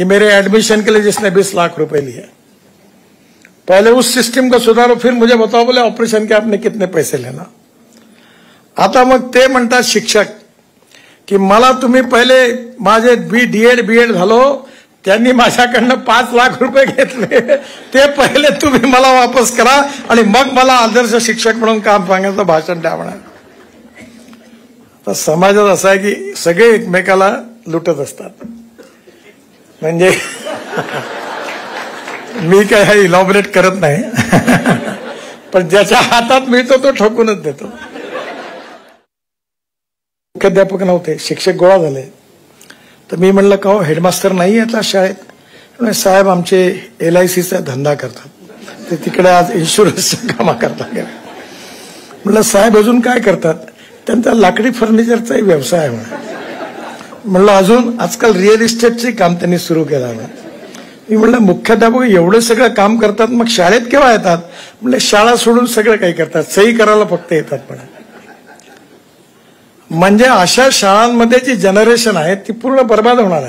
कि मेरे एडमिशन के लिए जिसने 20 लाख रुपए लिए, पहले उस सिस्टम को सुधारो, फिर मुझे बताओ बोले ऑपरेशन के आपने कितने पैसे लेना। आता मग ते म्हणतात शिक्षक की मला तुम्ही पहिले माझे डीएड बीएड झालो, त्यांनी माझ्याकडनं 5 लाख रुपये घेतले, ते पहिले तुम्ही मला वापस करा आणि मग मला आदर्श शिक्षक म्हणून काम सांगायचं भाषण द्या म्हणा। तर समाजात असं आहे की सगळे एकमेकाला लुटत असतात, म्हणजे मी काय इलॉबरेट करत नाही, पण ज्याच्या हातात मिळतो तो ठोकूनच देतो। मुख्याध्यापक नव्हते, शिक्षक गोळा झाले, तर मी म्हणलं का हो हेडमास्टर नाही आता शाळेत? साहेब आमचे LICचा धंदा करतात, ते तिकडे आज इन्शुरन्सच्या कामा करतात। म्हणलं साहेब अजून काय करतात? त्यांचा लाकडी फर्निचरचाही व्यवसाय आहे म्हणलं अजून आजकाल रिअल इस्टेटचे काम त्यांनी सुरू केलं आहे। मी म्हणलं मुख्याध्यापक एवढं सगळं काम करतात, मग शाळेत केव्हा येतात? म्हणलं शाळा सोडून सगळं काही करतात, सही करायला फक्त येतात म्हणा। म्हणजे अशा शाळांमध्ये जी जनरेशन आहे ती पूर्ण बर्बाद होणार आहे।